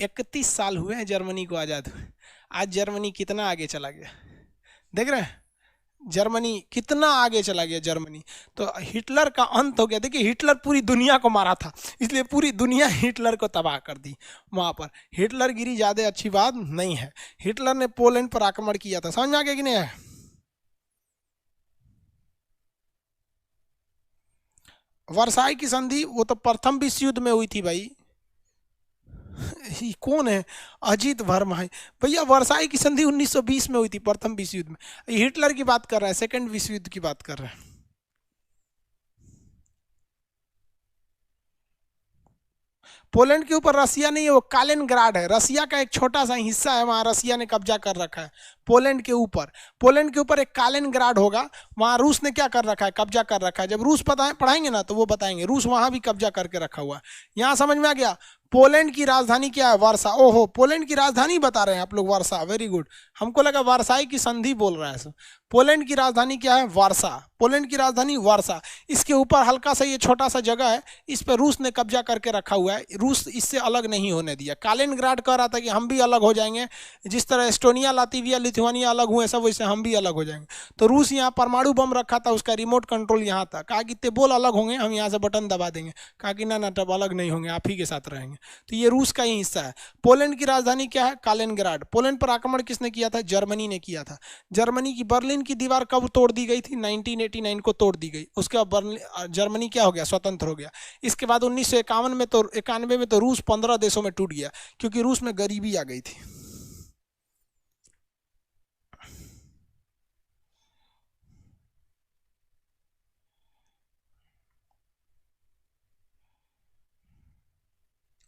31 साल हुए हैं जर्मनी को आज़ाद हुए। आज जर्मनी कितना आगे चला गया, देख रहे हैं जर्मनी कितना आगे चला गया जर्मनी। तो हिटलर का अंत हो गया। देखिए हिटलर पूरी दुनिया को मारा था, इसलिए पूरी दुनिया हिटलर को तबाह कर दी। वहाँ पर हिटलर गिरी ज़्यादा अच्छी बात नहीं है। हिटलर ने पोलैंड पर आक्रमण किया था, समझ में आ गया कि नहीं है? वर्साई की संधि वो तो प्रथम विश्व युद्ध में हुई थी भाई। ही कौन है? अजीत वर्मा है भैया। वर्साई की संधि 1920 में हुई थी, प्रथम विश्व युद्ध में। हिटलर की बात कर रहा है, सेकंड विश्व युद्ध की बात कर रहा है। पोलैंड के ऊपर रसिया नहीं है, वो कालिनग्राड है, रसिया का एक छोटा सा हिस्सा है, वहां रसिया ने कब्जा कर रखा है पोलैंड के ऊपर। पोलैंड के ऊपर एक कालिनग्राड होगा, वहां रूस ने क्या कर रखा है, कब्जा कर रखा है। जब रूस पढ़ाएंगे ना तो वो बताएंगे, रूस वहां भी कब्जा करके रखा हुआ है। यहां समझ में आ गया। पोलैंड की राजधानी क्या है, वारसा। ओहो, पोलैंड की राजधानी बता रहे हैं आप लोग, वारसा, वेरी गुड। हमको लगा वारसाई की संधि बोल रहा है। पोलैंड की राजधानी क्या है, वारसा। पोलैंड की राजधानी वारसा। इसके ऊपर हल्का सा ये छोटा सा जगह है, इस पर रूस ने कब्जा करके रखा हुआ है, रूस इससे अलग नहीं होने दिया। कालिनग्राड कह रहा था कि हम भी अलग हो जाएंगे, जिस तरह एस्टोनिया, लातविया, लिथुआनिया अलग हुए सब, वैसे हम भी अलग हो जाएंगे। तो रूस यहाँ परमाणु बम रखा था, उसका रिमोट कंट्रोल यहाँ था। कहा कि ते बोल अलग होंगे, हम यहाँ से बटन दबा देंगे। कहा कि ना तब अलग नहीं होंगे, आप ही के साथ रहेंगे। तो ये रूस का ही हिस्सा है। पोलैंड की राजधानी क्या है, कालिनग्राड। पोलैंड पर आक्रमण किसने किया था, जर्मनी ने किया था। जर्मनी की बर्लिन की दीवार कब तोड़ दी गई थी, 1989 को तोड़ दी गई। उसके बाद जर्मनी क्या हो गया, स्वतंत्र हो गया। इसके बाद 1951 में तो 91 में तो रूस 15 देशों में टूट गया, क्योंकि रूस में गरीबी आ गई थी।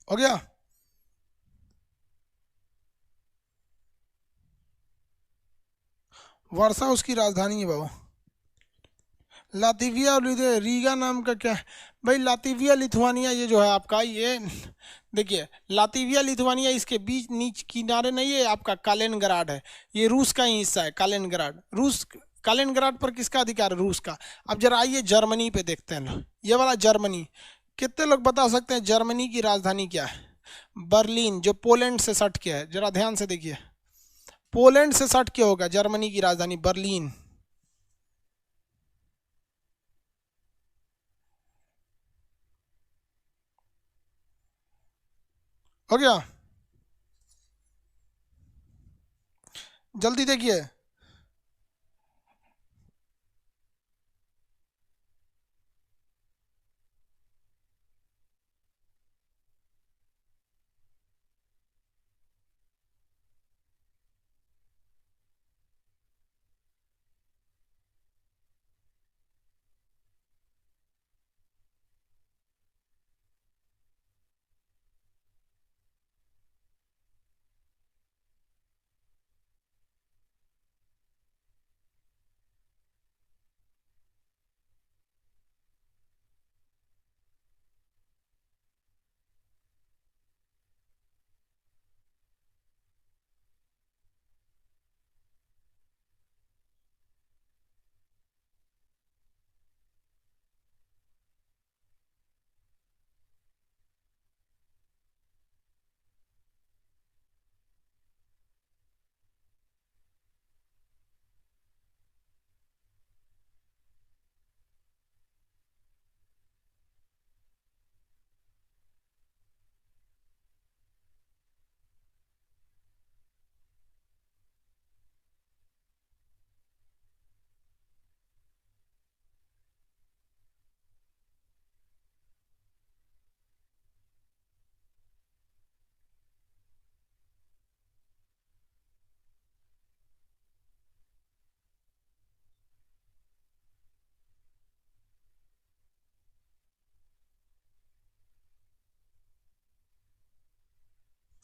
हो गया। वर्षा उसकी राजधानी है बाबू। लातविया और रीगा नाम का क्या है भाई, लातविया लिथुआनिया ये जो है आपका, ये देखिए लातविया लिथुआनिया, इसके बीच नीच किनारे नहीं है आपका कालिनग्राड है, ये रूस का ही हिस्सा है कालिनग्राड। रूस, कालिनग्राड पर किसका अधिकार है, रूस का। अब जरा आइए जर्मनी पे देखते हैं ना, ये वाला जर्मनी। कितने लोग बता सकते हैं जर्मनी की राजधानी क्या है, बर्लिन, जो पोलैंड से सट के है। जरा ध्यान से देखिए, पोलैंड से सट के होगा जर्मनी की राजधानी बर्लिन। हो गया, जल्दी देखिए।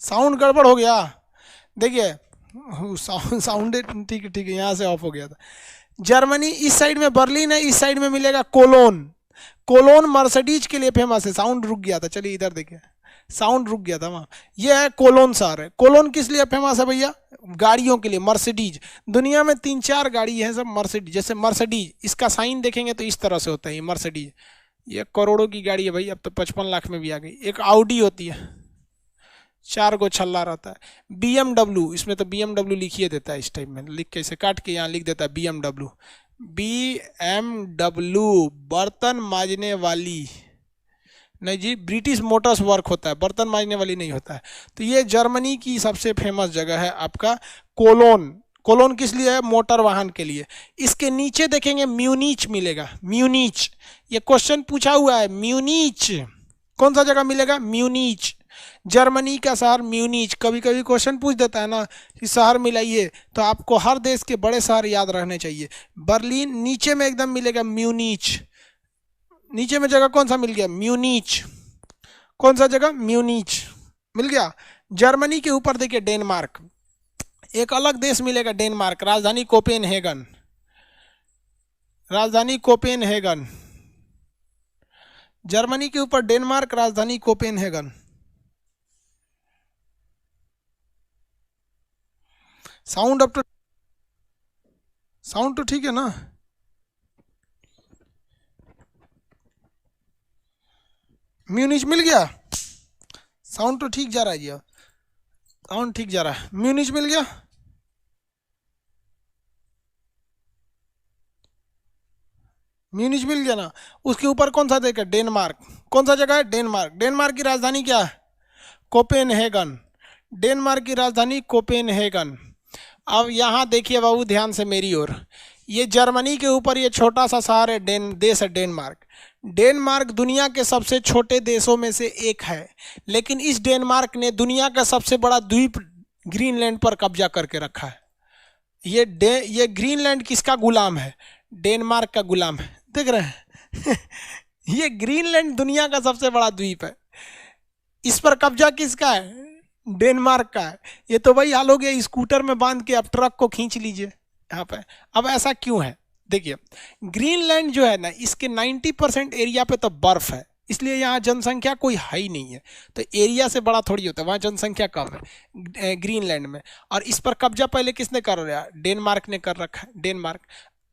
साउंड गड़बड़ हो गया, देखिए साउंड ठीक है, ठीक है, यहाँ से ऑफ हो गया था। जर्मनी इस साइड में बर्लिन है, इस साइड में मिलेगा कोलोन। कोलोन मर्सिडीज के लिए फेमस है। साउंड रुक गया था, चलिए इधर देखिए, साउंड रुक गया था वहाँ। ये है कोलोन शहर है। कोलोन किस लिए फेमस है भैया, गाड़ियों के लिए, मर्सिडीज। दुनिया में 3-4 गाड़ी है सब मर्सिडीज। जैसे मर्सिडीज, इसका साइन देखेंगे तो इस तरह से होता है ये मर्सिडीज। ये करोड़ों की गाड़ी है भाई, अब तो 55 लाख में भी आ गई। एक आउडी होती है, 4 गो छल्ला रहता है। BMW, इसमें तो BMW लिखिए देता है, इस टाइप में लिख के, इसे काट के यहाँ लिख देता है BMW। BMW बर्तन मांजने वाली नहीं जी, ब्रिटिश मोटर्स वर्क होता है, बर्तन मांजने वाली नहीं होता है। तो ये जर्मनी की सबसे फेमस जगह है आपका कोलोन। कोलोन किस लिए है, मोटर वाहन के लिए। इसके नीचे देखेंगे म्यूनिच मिलेगा, म्यूनिच, ये क्वेश्चन पूछा हुआ है। म्यूनिच कौन सा जगह मिलेगा, म्यूनिच, जर्मनी का शहर म्यूनिच। कभी कभी क्वेश्चन पूछ देता है ना कि शहर मिलाइए, तो आपको हर देश के बड़े शहर याद रहने चाहिए। बर्लिन नीचे में एकदम मिलेगा म्यूनिच, नीचे में जगह कौन सा मिल गया, म्यूनिच। कौन सा जगह? म्यूनिच, मिल गया। जर्मनी के ऊपर देखिए डेनमार्क, एक अलग देश मिलेगा डेनमार्क, राजधानी कोपेनहेगन, राजधानी कोपेनहेगन। जर्मनी के ऊपर डेनमार्क, राजधानी Copenhagen. Sound up to, sound तो ठीक है ना? म्यूनिच मिल गया, साउंड तो ठीक जा रहा है ये, साउंड ठीक जा रहा है। म्यूनिच मिल गया, म्यूनिच मिल गया ना। उसके ऊपर कौन सा देखा? डेनमार्क। कौन सा जगह है? डेनमार्क। डेनमार्क की राजधानी क्या है? कोपेनहेगन। डेनमार्क की राजधानी कोपेनहेगन। अब यहाँ देखिए बाबू ध्यान से मेरी ओर, ये जर्मनी के ऊपर ये छोटा सा शहर है, देश है डेनमार्क। डेनमार्क दुनिया के सबसे छोटे देशों में से एक है, लेकिन इस डेनमार्क ने दुनिया का सबसे बड़ा द्वीप ग्रीनलैंड पर कब्जा करके रखा है। ये ग्रीनलैंड किसका गुलाम है? डेनमार्क का गुलाम है, देख रहे हैं? ये ग्रीनलैंड दुनिया का सबसे बड़ा द्वीप है, इस पर कब्जा किसका है? डेनमार्क का है। ये तो वही हाल हो गया, स्कूटर में बांध के आप ट्रक को खींच लीजिए यहाँ पे। अब ऐसा क्यों है? देखिए ग्रीनलैंड जो है ना, इसके 90% एरिया पे तो बर्फ है, इसलिए यहाँ जनसंख्या कोई है ही नहीं है, तो एरिया से बड़ा थोड़ी होता है, वहाँ जनसंख्या कम है ग्रीनलैंड में। और इस पर कब्जा पहले किसने कर रहा है? डेनमार्क ने कर रखा है, डेनमार्क।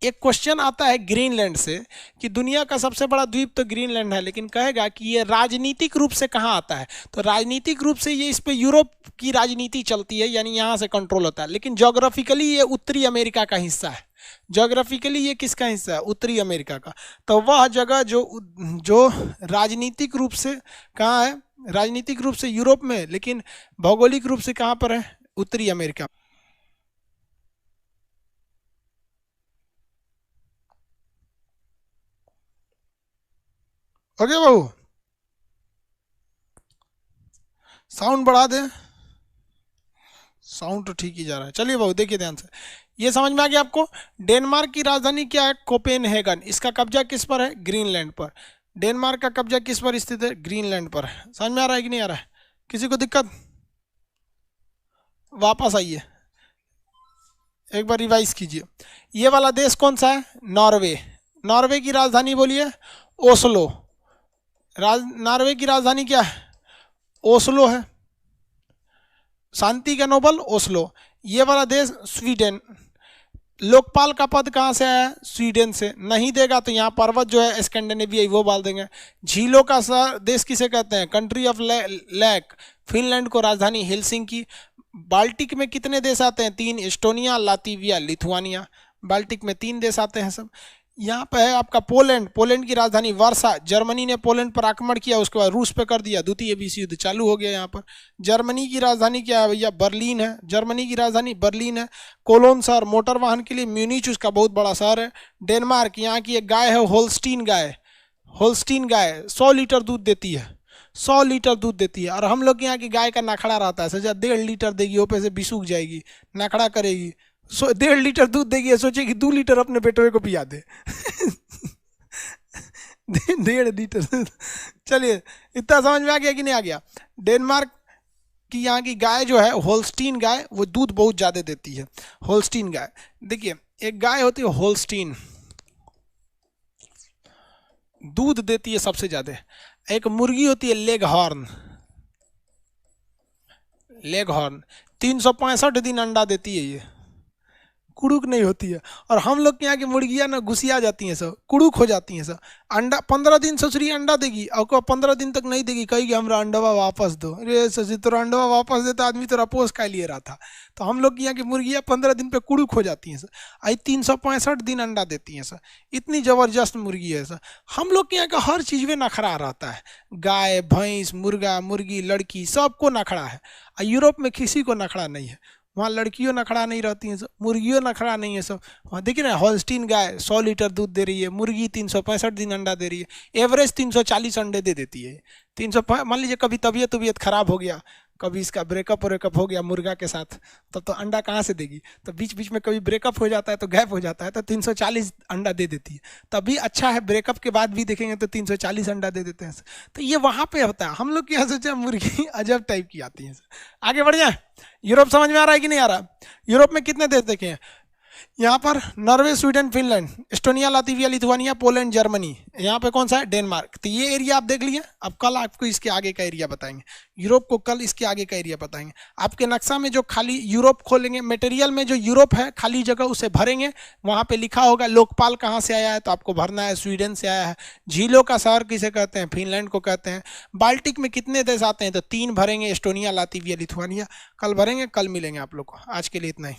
एक क्वेश्चन आता है ग्रीनलैंड से कि दुनिया का सबसे बड़ा द्वीप तो ग्रीनलैंड है, लेकिन कहेगा कि ये राजनीतिक रूप से कहाँ आता है? तो राजनीतिक रूप से ये इस पे यूरोप की राजनीति चलती है, यानी यहाँ से कंट्रोल होता है, लेकिन जोग्राफिकली ये उत्तरी अमेरिका का हिस्सा है। जोग्राफिकली ये किसका हिस्सा है? उत्तरी अमेरिका का। तो वह जगह जो राजनीतिक रूप से कहाँ है? राजनीतिक रूप से यूरोप में, लेकिन भौगोलिक रूप से कहाँ पर है? उत्तरी अमेरिका। ओके बाबू, साउंड बढ़ा दें, साउंड तो ठीक ही जा रहा है। चलिए बाबू देखिए ध्यान से, ये समझ में आ गया आपको? डेनमार्क की राजधानी क्या है? कोपेनहेगन। इसका कब्जा किस पर है? ग्रीनलैंड पर। डेनमार्क का कब्जा किस पर स्थित है? ग्रीनलैंड पर। समझ में आ रहा है कि नहीं आ रहा है? किसी को दिक्कत? वापस आइए, एक बार रिवाइज कीजिए। ये वाला देश कौन सा है? नॉर्वे। नॉर्वे की राजधानी बोलिए? ओस्लो। नॉर्वे की राजधानी क्या है? ओस्लो है, शांति का नोबल ओस्लो। ये वाला देश स्वीडन। लोकपाल का पद कहाँ से आया? स्वीडन से। नहीं देगा तो यहाँ पर्वत जो है स्कैंडिनेविया वो डाल देंगे। झीलों का देश किसे कहते हैं? Country of lack. फिनलैंड को राजधानी हेलसिंकी। बाल्टिक में कितने देश आते हैं? 3, एस्टोनिया, लातविया, लिथुआनिया। बाल्टिक में 3 देश आते हैं सब। यहाँ पे है आपका पोलैंड। पोलैंड की राजधानी वार्सा। जर्मनी ने पोलैंड पर आक्रमण किया, उसके बाद रूस पे कर दिया, द्वितीय विश्व युद्ध चालू हो गया यहाँ पर। जर्मनी की राजधानी क्या है भैया? बर्लिन है। जर्मनी की राजधानी बर्लिन है। कोलोन शहर मोटर वाहन के लिए, म्यूनिच उसका बहुत बड़ा शहर है। डेनमार्क, यहाँ की एक गाय है होल्स्टीन गाय। होल्स्टीन गाय 100 लीटर दूध देती है, 100 लीटर दूध देती है। और हम लोग यहाँ की गाय का नखड़ा रहता है, सोचा 1.5 लीटर देगी, ऊपर से बिसूख जाएगी, नखड़ा करेगी। 1.5 लीटर दूध देगी, सोचे कि 2 लीटर अपने बेटों को पिया दे। 1.5 लीटर। चलिए इतना समझ में आ गया कि नहीं आ गया? डेनमार्क की यहाँ की गाय जो है होल्स्टीन गाय, वो दूध बहुत ज़्यादा देती है। होल्स्टीन गाय, देखिए एक गाय होती है होल्स्टीन, दूध देती है सबसे ज़्यादा। एक मुर्गी होती है लेग हॉर्न। लेग हॉर्न 365 दिन अंडा देती है, ये कुड़ुक नहीं होती है। और हम लोग के यहाँ की मुर्गियाँ ना घुसिया जाती हैं सब, कुड़ुक हो जाती हैं सब। अंडा 15 दिन ससुरी अंडा देगी, और 15 दिन तक नहीं देगी, कहेगी हमरा अंडवा वापस दो। अरे ससुरी तोरा अंडवा वापस देता आदमी तो पोस का लिए रहा था। तो हम लोग के यहाँ की मुर्गियाँ 15 दिन पे कुड़ुक हो जाती हैं सर, आई 365 दिन अंडा देती हैं सर। इतनी ज़बरदस्त मुर्गी है सर। हम लोग के यहाँ का हर चीज़ में नखरा रहता है, गाय भैंस मुर्गा मुर्गी लड़की सबको नखरा है। यूरोप में किसी को नखरा नहीं है, वहाँ लड़कियों नखड़ा नहीं रहती हैं सब, मुर्गियों नखड़ा नहीं है सब। वहाँ देखिए ना हॉल्स्टीन गाय 100 लीटर दूध दे रही है, मुर्गी 365 दिन अंडा दे रही है, एवरेज 340 अंडे दे देती है। 300, मान लीजिए कभी तबीयत खराब हो गया, कभी इसका ब्रेकअप हो गया मुर्गा के साथ, तब तो अंडा कहाँ से देगी। तो बीच बीच में कभी ब्रेकअप हो जाता है तो गैप हो जाता है, तो 340 अंडा दे देती है। तभी अच्छा है, ब्रेकअप के बाद भी देखेंगे तो 340 अंडा दे देते हैं। तो ये वहाँ पे होता है। हम लोग क्या सोचा, मुर्गी अजब टाइप की आती है। आगे बढ़ जाए। यूरोप समझ में आ रहा है कि नहीं आ रहा। यूरोप में कितने देश देखे हैं यहाँ पर, Norway, Sweden, Finland, Estonia, Latvia, Lithuania, Poland, Germany. यहाँ पे कौन सा है, डेनमार्क। तो ये एरिया आप देख लिए। अब कल आपको इसके आगे का एरिया बताएंगे, यूरोप को कल इसके आगे का एरिया बताएंगे। आपके नक्शा में जो खाली यूरोप खोलेंगे, मटेरियल में जो यूरोप है खाली जगह उसे भरेंगे, वहाँ पे लिखा होगा लोकपाल कहाँ से आया है, तो आपको भरना है स्वीडन से आया है। झीलों का शहर किसे कहते हैं, फिनलैंड को कहते हैं। बाल्टिक में कितने देश आते हैं, तो 3 भरेंगे, एस्टोनिया, लातविया, लिथुआनिया। कल भरेंगे, कल मिलेंगे आप लोग को। आज के लिए इतना ही।